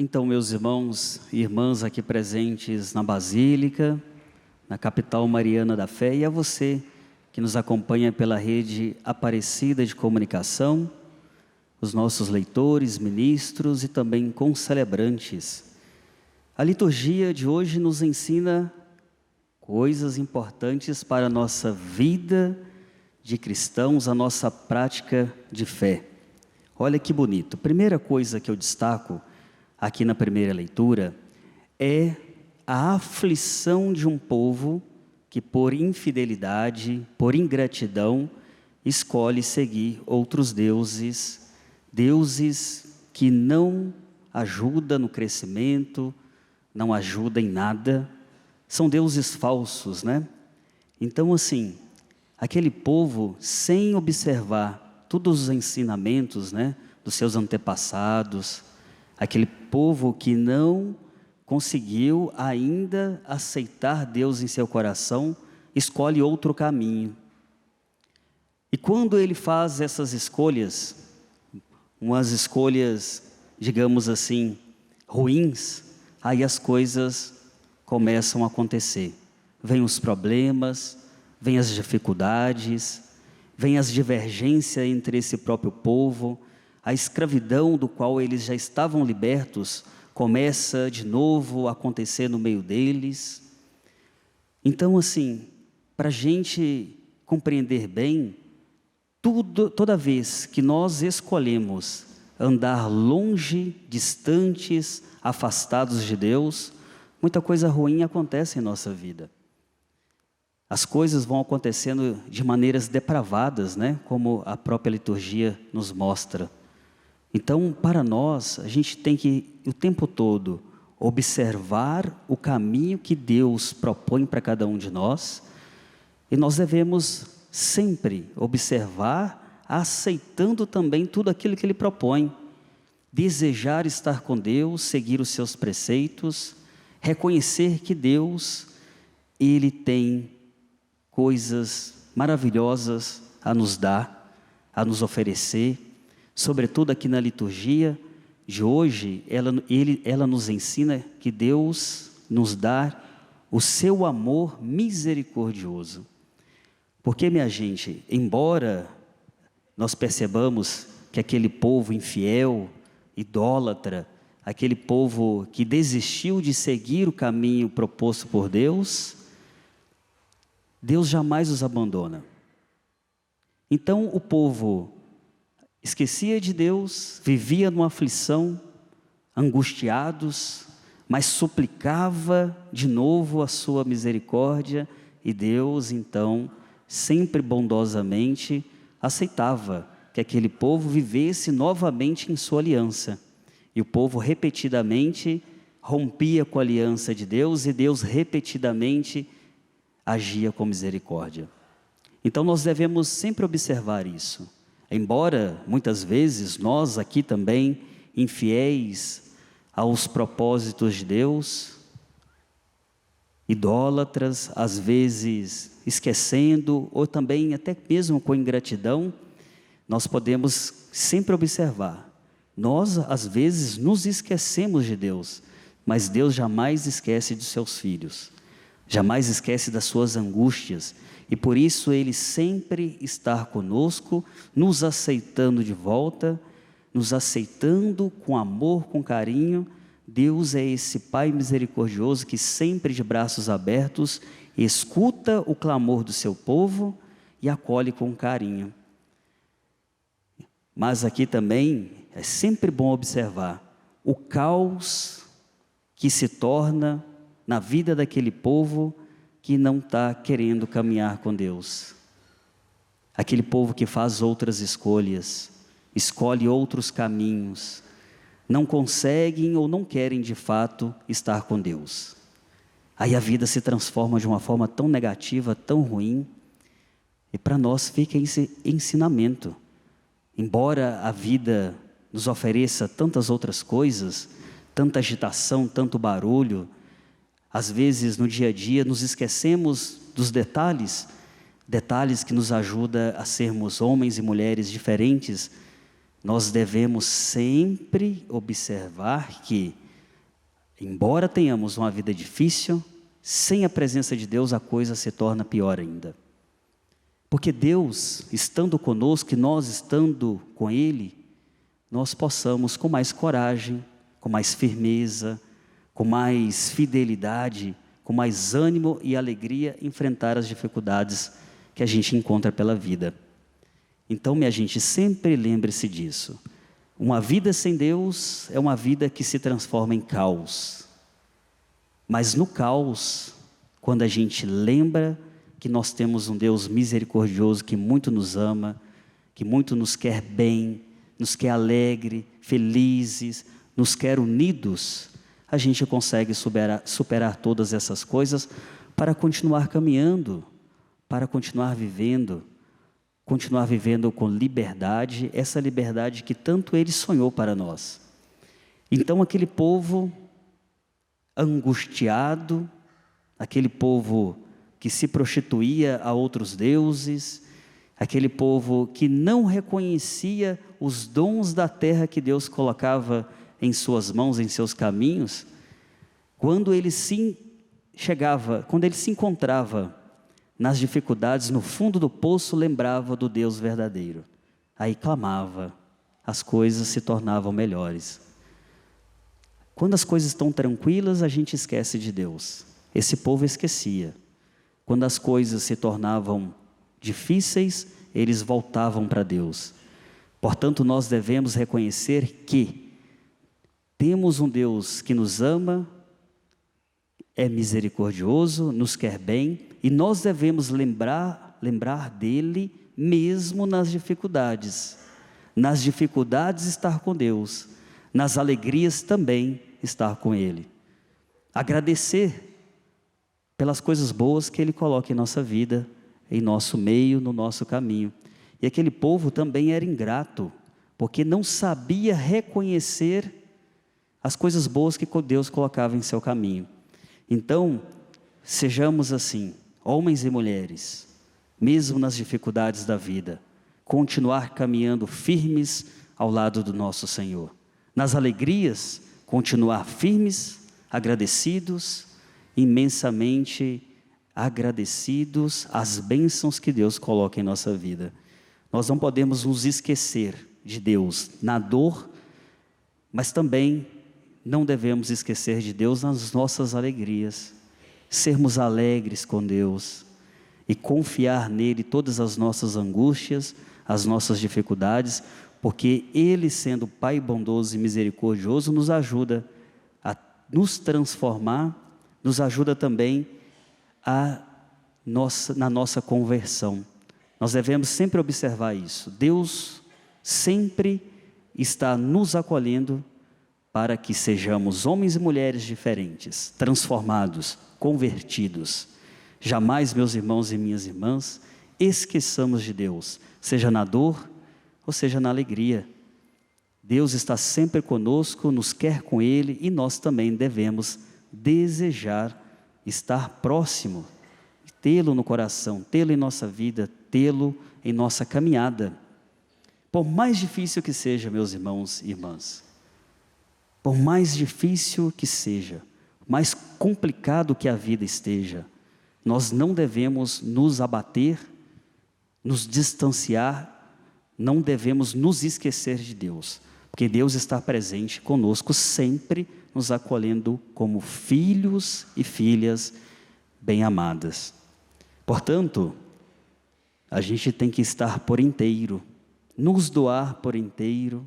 Então, meus irmãos e irmãs aqui presentes na Basílica, na capital mariana da fé, e a você que nos acompanha pela rede Aparecida de Comunicação, os nossos leitores, ministros e também concelebrantes. A liturgia de hoje nos ensina coisas importantes para a nossa vida de cristãos, a nossa prática de fé. Olha que bonito. Primeira coisa que eu destaco aqui na primeira leitura é a aflição de um povo que por infidelidade, por ingratidão, escolhe seguir outros deuses, deuses que não ajudam no crescimento, não ajudam em nada, são deuses falsos, né? Então assim, aquele povo sem observar todos os ensinamentos, né, dos seus antepassados, aquele povo que não conseguiu ainda aceitar Deus em seu coração, escolhe outro caminho. E quando ele faz essas escolhas, umas escolhas, digamos assim, ruins, aí as coisas começam a acontecer. Vêm os problemas, vêm as dificuldades, vêm as divergências entre esse próprio povo, a escravidão do qual eles já estavam libertos começa de novo a acontecer no meio deles. Então assim, para a gente compreender bem, toda vez que nós escolhemos andar longe, distantes, afastados de Deus, muita coisa ruim acontece em nossa vida. As coisas vão acontecendo de maneiras depravadas, né? Como a própria liturgia nos mostra. Então, para nós, a gente tem que, o tempo todo, observar o caminho que Deus propõe para cada um de nós, e nós devemos sempre observar, aceitando também tudo aquilo que Ele propõe, desejar estar com Deus, seguir os seus preceitos, reconhecer que Deus, Ele tem coisas maravilhosas a nos dar, a nos oferecer. Sobretudo aqui na liturgia de hoje, ela nos ensina que Deus nos dá o seu amor misericordioso. Porque, minha gente, embora nós percebamos que aquele povo infiel, idólatra, aquele povo que desistiu de seguir o caminho proposto por Deus, Deus jamais os abandona. Então o povo esquecia de Deus, vivia numa aflição, angustiados, mas suplicava de novo a sua misericórdia, e Deus então, sempre bondosamente, aceitava que aquele povo vivesse novamente em sua aliança. E o povo repetidamente rompia com a aliança de Deus, e Deus repetidamente agia com misericórdia. Então nós devemos sempre observar isso. Embora muitas vezes nós aqui também, infiéis aos propósitos de Deus, idólatras, às vezes esquecendo, ou também até mesmo com ingratidão, nós podemos sempre observar. Nós às vezes nos esquecemos de Deus, mas Deus jamais esquece de seus filhos, jamais esquece das suas angústias. E por isso Ele sempre está conosco, nos aceitando de volta, nos aceitando com amor, com carinho. Deus é esse Pai misericordioso que sempre de braços abertos escuta o clamor do seu povo e acolhe com carinho. Mas aqui também é sempre bom observar o caos que se torna na vida daquele povo que não está querendo caminhar com Deus. Aquele povo que faz outras escolhas, escolhe outros caminhos, não conseguem ou não querem de fato estar com Deus. Aí a vida se transforma de uma forma tão negativa, tão ruim, e para nós fica esse ensinamento. Embora a vida nos ofereça tantas outras coisas, tanta agitação, tanto barulho, às vezes no dia a dia nos esquecemos dos detalhes que nos ajudam a sermos homens e mulheres diferentes. Nós devemos sempre observar que Embora tenhamos uma vida difícil, sem a presença de Deus a coisa se torna pior ainda. Porque Deus, estando conosco e nós estando com Ele, nós possamos com mais coragem, com mais firmeza, com mais fidelidade, com mais ânimo e alegria enfrentar as dificuldades que a gente encontra pela vida. Então, minha gente, sempre lembre-se disso. Uma vida sem Deus é uma vida que se transforma em caos. Mas no caos, quando a gente lembra que nós temos um Deus misericordioso que muito nos ama, que muito nos quer bem, nos quer alegre, felizes, nos quer unidos, a gente consegue superar todas essas coisas para continuar caminhando, para continuar vivendo com liberdade, essa liberdade que tanto Ele sonhou para nós. Então aquele povo angustiado, aquele povo que se prostituía a outros deuses, aquele povo que não reconhecia os dons da terra que Deus colocava em suas mãos, em seus caminhos, quando ele se encontrava nas dificuldades, no fundo do poço, lembrava do Deus verdadeiro. Aí clamava, as coisas se tornavam melhores. Quando as coisas estão tranquilas, a gente esquece de Deus. Esse povo esquecia. Quando as coisas se tornavam difíceis, eles voltavam para Deus. Portanto, nós devemos reconhecer que temos um Deus que nos ama, é misericordioso, nos quer bem, e nós devemos lembrar dele mesmo nas dificuldades. Nas dificuldades estar com Deus, nas alegrias também estar com Ele. Agradecer pelas coisas boas que Ele coloca em nossa vida, em nosso meio, no nosso caminho. E aquele povo também era ingrato, porque não sabia reconhecer as coisas boas que Deus colocava em seu caminho. Então, sejamos assim, homens e mulheres, mesmo nas dificuldades da vida, continuar caminhando firmes ao lado do nosso Senhor. Nas alegrias, continuar firmes, agradecidos, imensamente agradecidos às bênçãos que Deus coloca em nossa vida. Nós não podemos nos esquecer de Deus na dor, mas também não devemos esquecer de Deus nas nossas alegrias. Sermos alegres com Deus e confiar nele todas as nossas angústias, as nossas dificuldades, porque Ele, sendo Pai bondoso e misericordioso, nos ajuda a nos transformar, nos ajuda também na nossa conversão. Nós devemos sempre observar isso. Deus sempre está nos acolhendo para que sejamos homens e mulheres diferentes, transformados, convertidos. Jamais, meus irmãos e minhas irmãs, esqueçamos de Deus, seja na dor ou seja na alegria. Deus está sempre conosco, nos quer com Ele, e nós também devemos desejar estar próximo, tê-lo no coração, tê-lo em nossa vida, tê-lo em nossa caminhada. Por mais difícil que seja, meus irmãos e irmãs, por mais difícil que seja, mais complicado que a vida esteja, nós não devemos nos abater, nos distanciar, não devemos nos esquecer de Deus, porque Deus está presente conosco sempre, nos acolhendo como filhos e filhas bem-amadas. Portanto, a gente tem que estar por inteiro, nos doar por inteiro,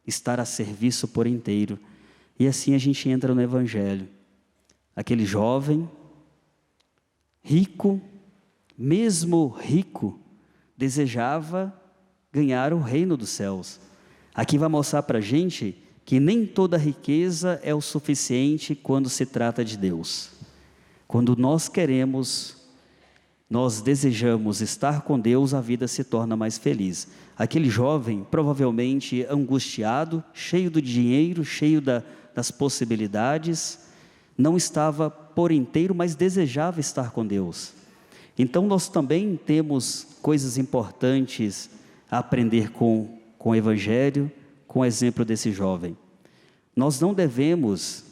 estar a serviço por inteiro, e assim a gente entra no Evangelho. Aquele jovem, rico, mesmo rico, desejava ganhar o reino dos céus. Aqui vai mostrar para a gente que nem toda riqueza é o suficiente quando se trata de Deus. Quando nós queremos, nós desejamos estar com Deus, a vida se torna mais feliz. Aquele jovem, provavelmente angustiado, cheio do dinheiro, cheio das possibilidades, não estava por inteiro, mas desejava estar com Deus. Então nós também temos coisas importantes a aprender com o Evangelho, com o exemplo desse jovem. Nós não devemos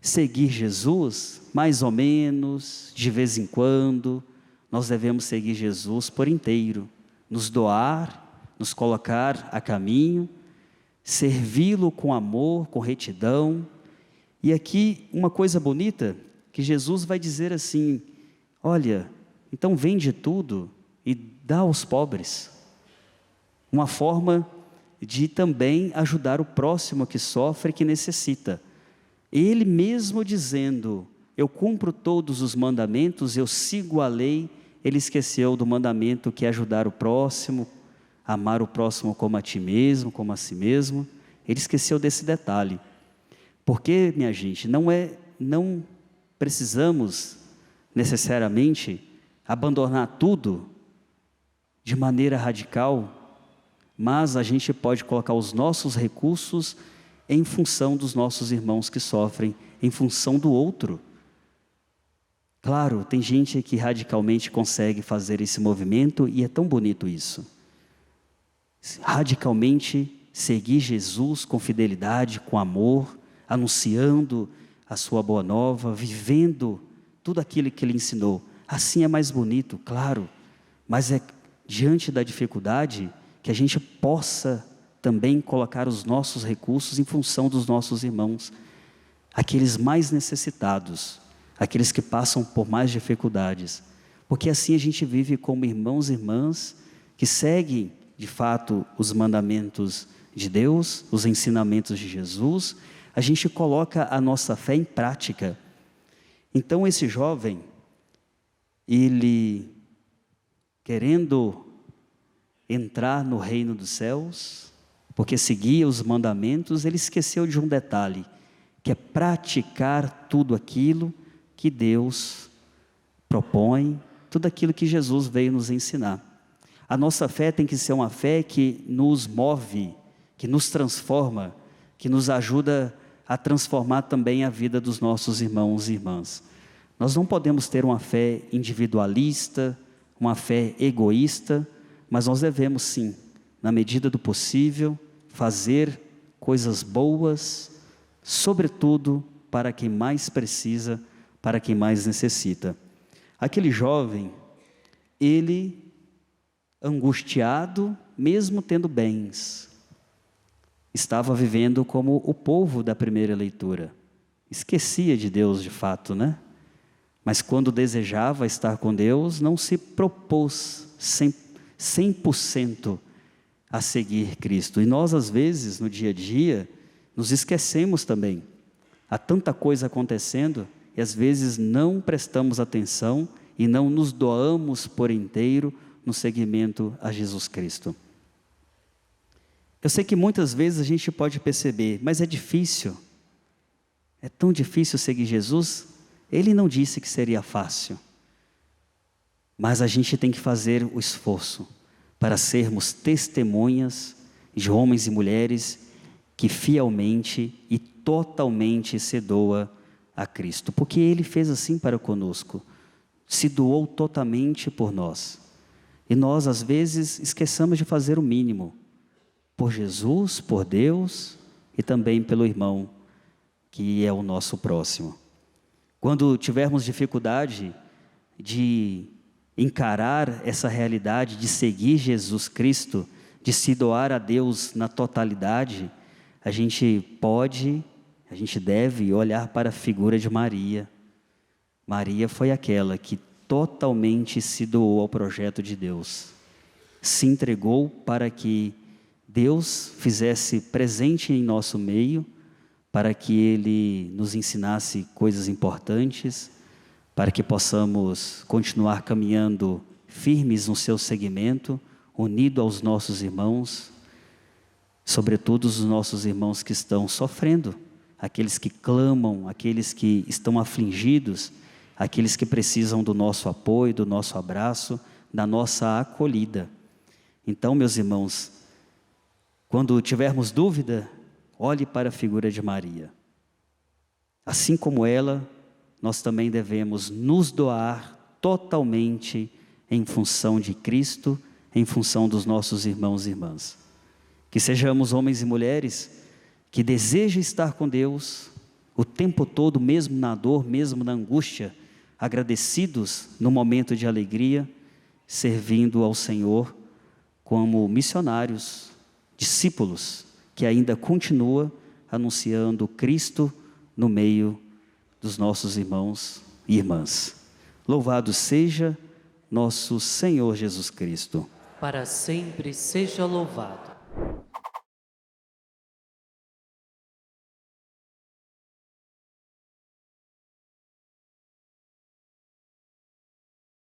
seguir Jesus, mais ou menos, de vez em quando. Nós devemos seguir Jesus por inteiro, nos doar, nos colocar a caminho, servi-lo com amor, com retidão. E aqui uma coisa bonita, que Jesus vai dizer assim: olha, então vende tudo e dá aos pobres. Uma forma de também ajudar o próximo que sofre, que necessita. Ele mesmo dizendo: eu cumpro todos os mandamentos, eu sigo a lei. Ele esqueceu do mandamento que é ajudar o próximo, amar o próximo como a ti mesmo, como a si mesmo. Ele esqueceu desse detalhe. Porque, minha gente, não precisamos necessariamente abandonar tudo de maneira radical, mas a gente pode colocar os nossos recursos em função dos nossos irmãos que sofrem, em função do outro. Claro, tem gente que radicalmente consegue fazer esse movimento e é tão bonito isso. Radicalmente seguir Jesus com fidelidade, com amor, anunciando a sua boa nova, vivendo tudo aquilo que ele ensinou. Assim é mais bonito, claro, mas é diante da dificuldade que a gente possa também colocar os nossos recursos em função dos nossos irmãos, aqueles mais necessitados, aqueles que passam por mais dificuldades, porque assim a gente vive como irmãos e irmãs que seguem de fato os mandamentos de Deus, os ensinamentos de Jesus. A gente coloca a nossa fé em prática. Então esse jovem, ele querendo entrar no reino dos céus, porque seguia os mandamentos, ele esqueceu de um detalhe, que é praticar tudo aquilo que Deus propõe, tudo aquilo que Jesus veio nos ensinar. A nossa fé tem que ser uma fé que nos move, que nos transforma, que nos ajuda a transformar também a vida dos nossos irmãos e irmãs. Nós não podemos ter uma fé individualista, uma fé egoísta, mas nós devemos sim, na medida do possível, fazer coisas boas, sobretudo para quem mais precisa, para quem mais necessita. Aquele jovem, ele angustiado, mesmo tendo bens, estava vivendo como o povo da primeira leitura. Esquecia de Deus de fato, né? Mas quando desejava estar com Deus, não se propôs 100% a seguir Cristo. E nós, às vezes, no dia a dia, nos esquecemos também. Há tanta coisa acontecendo e às vezes não prestamos atenção e não nos doamos por inteiro no seguimento a Jesus Cristo. Eu sei que muitas vezes a gente pode perceber, mas é difícil. É tão difícil seguir Jesus. Ele não disse que seria fácil. Mas a gente tem que fazer o esforço para sermos testemunhas de homens e mulheres que fielmente e totalmente se doa a Cristo. Porque Ele fez assim para conosco. Se doou totalmente por nós. E nós, às vezes, esqueçamos de fazer o mínimo. Por Jesus, por Deus e também pelo irmão, que é o nosso próximo. Quando tivermos dificuldade de encarar essa realidade, de seguir Jesus Cristo, de se doar a Deus na totalidade, a gente deve olhar para a figura de Maria. Maria foi aquela que totalmente se doou ao projeto de Deus. Se entregou para que Deus fizesse presente em nosso meio, para que Ele nos ensinasse coisas importantes, para que possamos continuar caminhando firmes no seu segmento, unido aos nossos irmãos, sobretudo os nossos irmãos que estão sofrendo, aqueles que clamam, aqueles que estão afligidos, aqueles que precisam do nosso apoio, do nosso abraço, da nossa acolhida. Então, meus irmãos, quando tivermos dúvida, olhe para a figura de Maria. Assim como ela, nós também devemos nos doar totalmente em função de Cristo, em função dos nossos irmãos e irmãs. Que sejamos homens e mulheres que desejam estar com Deus, o tempo todo, mesmo na dor, mesmo na angústia, agradecidos no momento de alegria, servindo ao Senhor como missionários, discípulos, que ainda continua anunciando Cristo no meio dos nossos irmãos e irmãs. Louvado seja nosso Senhor Jesus Cristo. Para sempre seja louvado.